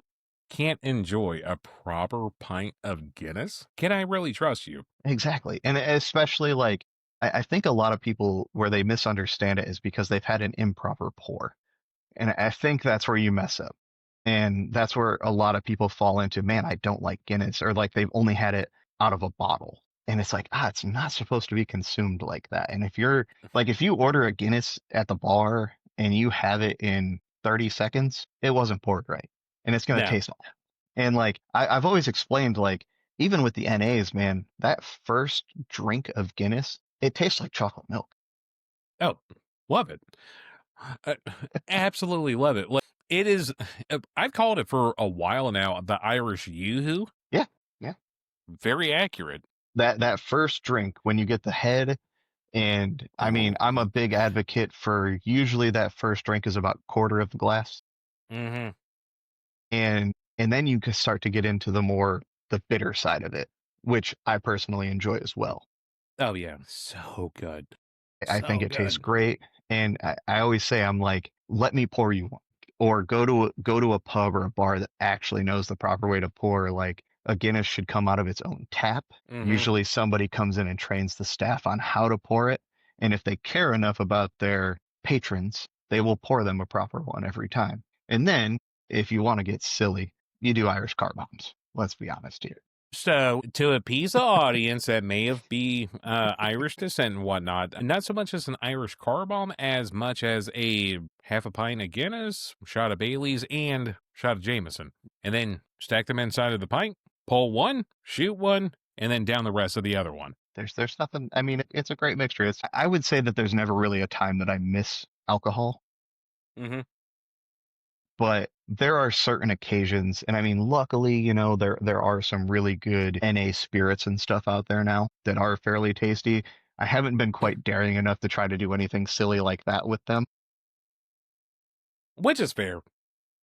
can't enjoy a proper pint of Guinness, can I really trust you? Exactly. And especially like, I think a lot of people where they misunderstand it is because they've had an improper pour. And I think that's where you mess up. And that's where a lot of people fall into, man, I don't like Guinness, or like they've only had it out of a bottle. And it's like, it's not supposed to be consumed like that. And if you order a Guinness at the bar and you have it in 30 seconds, it wasn't poured right. And it's going to No. taste awful. And like, I've always explained, like, even with the NAs, man, that first drink of Guinness, it tastes like chocolate milk. Oh, love it. Uh, Absolutely love it. Like, it is, I've called it for a while now the Irish Yoo-hoo. Yeah. Yeah. Very accurate. That first drink when you get the head. And I mean, I'm a big advocate for usually that first drink is about quarter of the glass. Mm-hmm. And then you can start to get into the bitter side of it, which I personally enjoy as well. Oh, yeah. So good. I think So it tastes good. great. And I always say, I'm like, let me pour you one. Or go to a pub or a bar that actually knows the proper way to pour. Like, a Guinness should come out of its own tap. Mm-hmm. Usually somebody comes in and trains the staff on how to pour it. And if they care enough about their patrons, they will pour them a proper one every time. And then, if you want to get silly, you do Irish car bombs. Let's be honest here. So, to appease the audience that may have be Irish descent and whatnot, not so much as an Irish car bomb as much as a half a pint of Guinness, shot of Bailey's, and shot of Jameson. And then stack them inside of the pint, pull one, shoot one, and then down the rest of the other one. There's nothing. I mean, it's a great mixture. I would say that there's never really a time that I miss alcohol, Mm-hmm. but there are certain occasions, and I mean, luckily, there are some really good NA spirits and stuff out there now that are fairly tasty. I haven't been quite daring enough to try to do anything silly like that with them. Which is fair.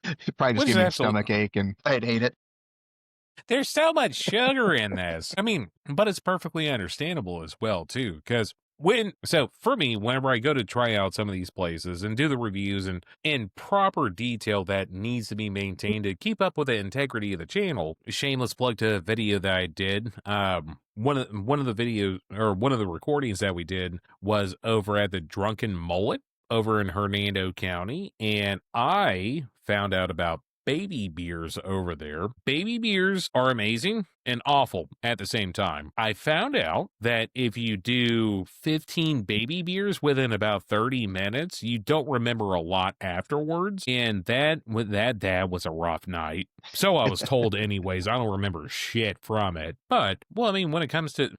It'd probably just Which is give me a absolutely. stomach ache, and I'd hate it. There's so much sugar in this. I mean, but it's perfectly understandable as well, too, because so for me, whenever I go to try out some of these places and do the reviews and in proper detail that needs to be maintained to keep up with the integrity of the channel, shameless plug to a video that I did. One of the videos or one of the recordings that we did was over at the Drunken Mullet over in Hernando County, and I found out about baby beers over there. Baby beers are amazing and awful at the same time. I found out that if you do 15 baby beers within about 30 minutes, you don't remember a lot afterwards. And that was a rough night. So I was told anyways. I don't remember shit from it. But well, I mean, when it comes to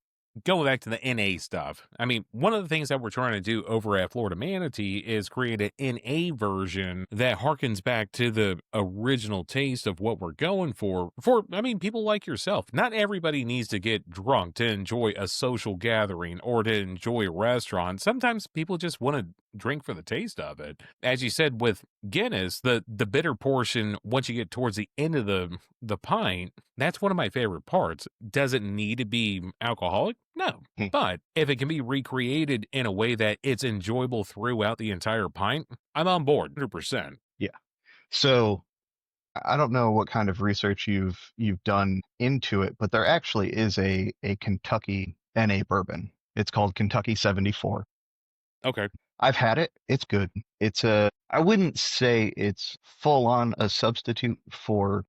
going back to the NA stuff, I mean, one of the things that we're trying to do over at Florida Manatee is create an NA version that harkens back to the original taste of what we're going for. I mean, people like yourself. Not everybody needs to get drunk to enjoy a social gathering or to enjoy a restaurant. Sometimes people just want to drink for the taste of it. As you said with Guinness, the bitter portion, once you get towards the end of the pint, that's one of my favorite parts. Does it need to be alcoholic? No. But if it can be recreated in a way that it's enjoyable throughout the entire pint, I'm on board 100%. Yeah. So I don't know what kind of research you've done into it, but there actually is a Kentucky NA bourbon. It's called Kentucky 74. Okay. I've had it. It's good. I wouldn't say it's full on a substitute for,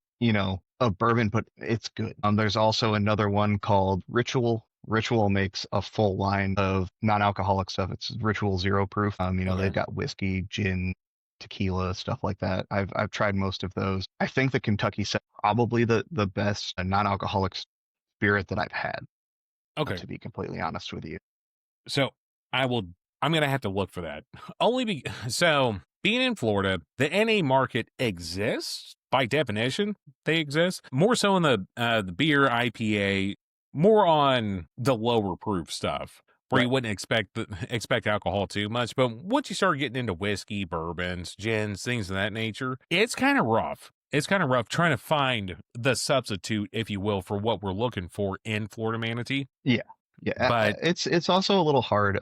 a bourbon, but it's good. There's also another one called Ritual. Ritual makes a full line of non-alcoholic stuff. It's Ritual Zero Proof. Okay. They've got whiskey, gin, tequila, stuff like that. I've tried most of those. I think the Kentucky set probably the best non-alcoholic spirit that I've had. Okay. To be completely honest with you. So I'm going to have to look for that. So being in Florida, the NA market exists by definition. They exist more so in the beer IPA, more on the lower proof stuff where you wouldn't expect alcohol too much. But once you start getting into whiskey, bourbons, gins, things of that nature, it's kind of rough. It's kind of rough trying to find the substitute, if you will, for what we're looking for in Florida Manatee. Yeah. But it's also a little hard,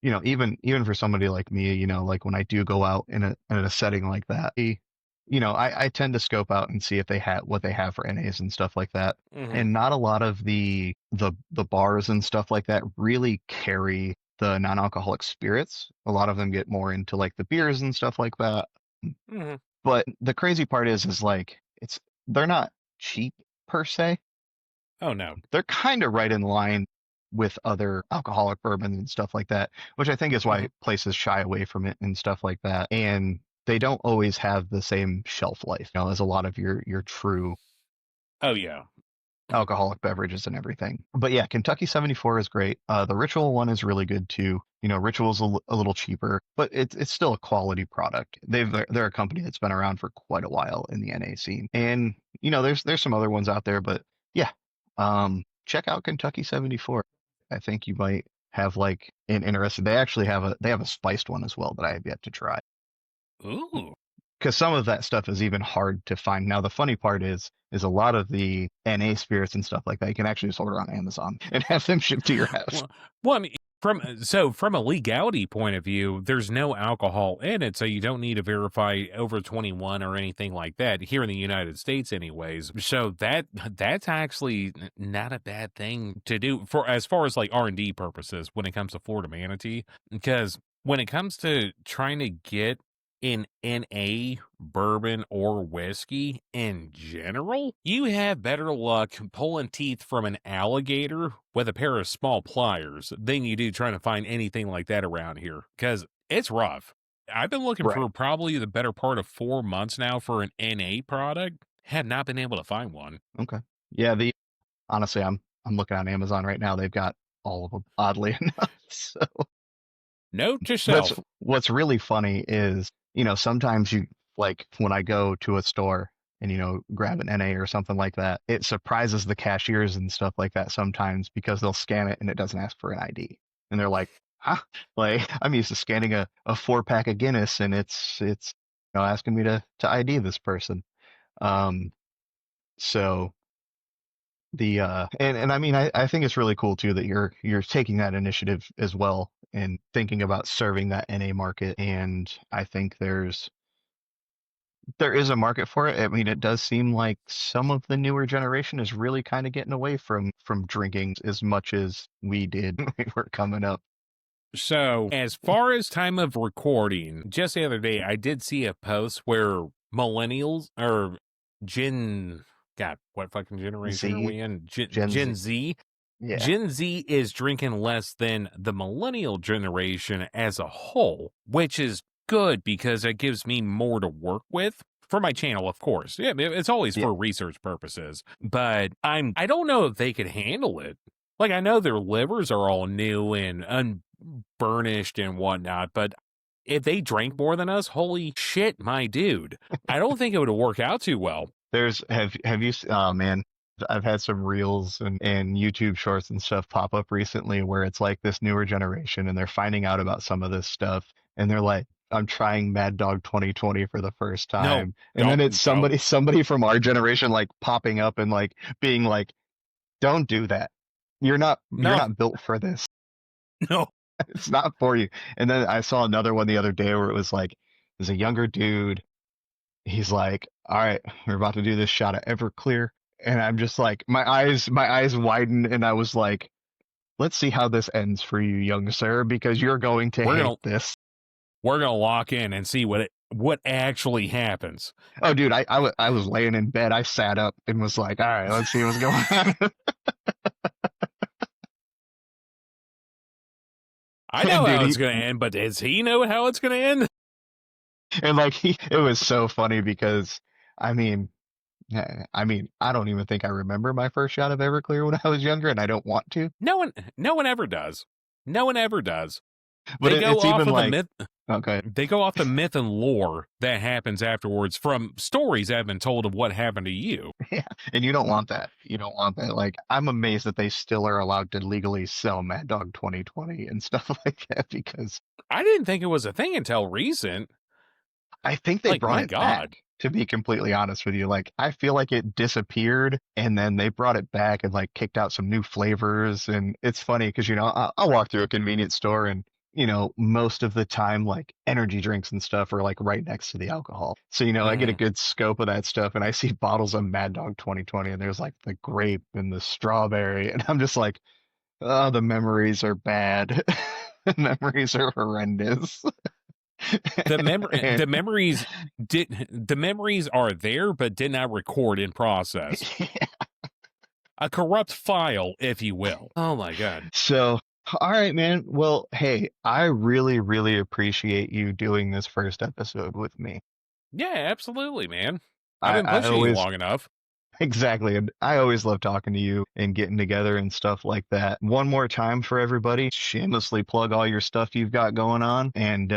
even for somebody like me, like when I do go out in a setting like that, I tend to scope out and see if they have what they have for NAs and stuff like that. And not a lot of the bars and stuff like that really carry the non-alcoholic spirits. A lot of them get more into like the beers and stuff like that. But the crazy part is like they're not cheap per se. Oh no. They're kind of right in line with other alcoholic bourbons and stuff like that, which I think is why places shy away from it and stuff like that. And they don't always have the same shelf life, as a lot of your true alcoholic beverages and everything. But yeah, Kentucky 74 is great. The Ritual one is really good too. Ritual's a little cheaper, but it's still a quality product. They're a company that's been around for quite a while in the NA scene. And there's some other ones out there, but yeah. Check out Kentucky 74. I think you might have like an interesting. They actually have a spiced one as well that I have yet to try. Ooh. Because some of that stuff is even hard to find. Now the funny part is a lot of the NA spirits and stuff like that you can actually just order on Amazon and have them shipped to your house. Well, I mean, from a legality point of view, there's no alcohol in it, so you don't need to verify over 21 or anything like that here in the United States, anyways. So that's actually not a bad thing to do for as far as like R&D purposes when it comes to Florida Manatee, because when it comes to trying to get in NA bourbon or whiskey in general, you have better luck pulling teeth from an alligator with a pair of small pliers than you do trying to find anything like that around here, because it's rough. I've been looking for probably the better part of 4 months now for an NA product. Have not been able to find one. Okay. Yeah, honestly, I'm looking on Amazon right now. They've got all of them, oddly enough. So note to self. What's really funny is, sometimes you like when I go to a store and, grab an NA or something like that, it surprises the cashiers and stuff like that sometimes because they'll scan it and it doesn't ask for an ID. And they're like, huh? Like, I'm used to scanning a 4-pack of Guinness and it's asking me to ID this person. So and I mean, I think it's really cool too that you're taking that initiative as well and thinking about serving that NA market. And I think there is a market for it. I mean, it does seem like some of the newer generation is really kind of getting away from drinking as much as we did when we were coming up. So as far as time of recording, just the other day, I did see a post where millennials or Gen, God, what fucking generation are Z, we in? Gen Gen Z. Z. Yeah. Gen Z is drinking less than the millennial generation as a whole, which is good because it gives me more to work with for my channel, of course. Yeah, it's always Yeah. for research purposes, but I don't know if they could handle it. Like I know their livers are all new and unburnished and whatnot, but if they drank more than us, holy shit, my dude, I don't think it would work out too well. There's have you oh man, I've had some reels and YouTube shorts and stuff pop up recently where it's like this newer generation and they're finding out about some of this stuff and they're like, I'm trying Mad Dog 2020 for the first No, time. And then it's don't, somebody from our generation like popping up and like being like, don't do that. You're no, not built for this. no. It's not for you. And then I saw another one the other day where it was like, there's a younger dude. He's like, all right, we're about to do this shot of Everclear. And I'm just like, my eyes widened and I was like, let's see how this ends for you, young sir, because you're going to We're hate gonna this. lock in and see what actually happens. Oh, dude, I was laying in bed. I sat up and was like, all right, let's see what's going on. I know And dude, how it's going to end, but does he know how it's going to end? and like it was so funny because I mean, I don't even think I remember my first shot of Everclear when I was younger, and I don't want to. No one ever does. No one ever does. But They go it's off even of the like, myth. okay, They go off the myth and lore that happens afterwards from stories that have been told of what happened to you. yeah, and you don't want that. You don't want that. Like, I'm amazed that they still are allowed to legally sell Mad Dog 2020 and stuff like that because I didn't think it was a thing until recent. I think they Like, brought my it back, God. to be completely honest with you. Like, I feel like it disappeared and then they brought it back and like kicked out some new flavors. And it's funny because, I'll walk through a convenience store and, most of the time, like energy drinks and stuff are like right next to the alcohol. So, I get a Hmm. good scope of that stuff and I see bottles of Mad Dog 2020 and there's like the grape and the strawberry. And I'm just like, oh, the memories are bad. The memories are horrendous. And The memories the memories are there but did not record in process. A corrupt file, if you will. Oh my God. So, all right, man. Well, hey, I really, really appreciate you doing this first episode with me. Yeah, absolutely, man. I've I, been I pushing you always, long enough. exactly, and I always love talking to you and getting together and stuff like that. One more time for everybody, shamelessly plug all your stuff you've got going on, and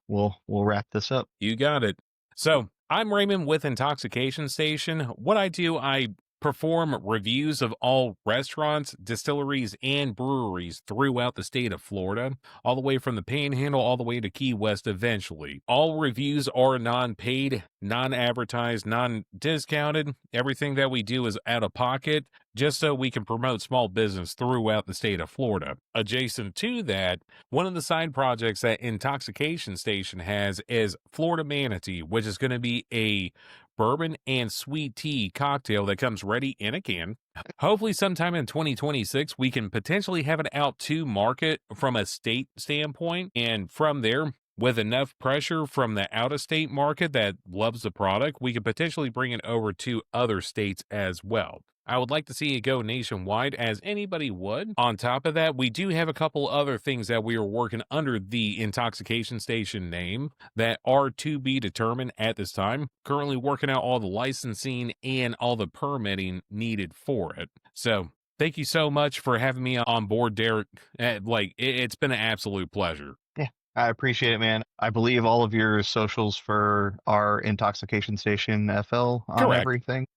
we'll wrap this up. You got it. So, I'm Raymond with Intoxication Station. What I do, I perform reviews of all restaurants, distilleries, and breweries throughout the state of Florida, all the way from the Panhandle all the way to Key West eventually. All reviews are non-paid, non-advertised, non-discounted. Everything that we do is out of pocket, just so we can promote small business throughout the state of Florida. Adjacent to that, one of the side projects that Intoxication Station has is Florida Manatee, which is going to be a bourbon and sweet tea cocktail that comes ready in a can. Hopefully, sometime in 2026, we can potentially have it out to market from a state standpoint. And from there, with enough pressure from the out of state market that loves the product, we could potentially bring it over to other states as well. I would like to see it go nationwide as anybody would. On top of that, we do have a couple other things that we are working under the Intoxication Station name that are to be determined at this time. Currently working out all the licensing and all the permitting needed for it. So thank you so much for having me on board, Derek. It's been an absolute pleasure. Yeah, I appreciate it, man. I believe all of your socials for our Intoxication Station FL on Correct. everything.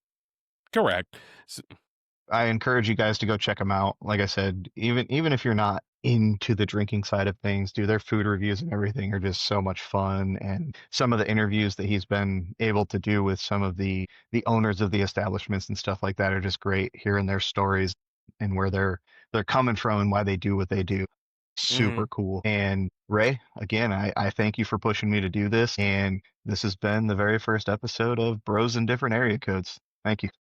Correct. S- I encourage you guys to go check them out. Like I said, even if you're not into the drinking side of things, dude, their food reviews and everything are just so much fun. And some of the interviews that he's been able to do with some of the owners of the establishments and stuff like that are just great. Hearing their stories and where they're coming from and why they do what they do. mhm. Super cool. And Ray, again, I thank you for pushing me to do this. And this has been the very first episode of Bros in Different Area Codes. Thank you.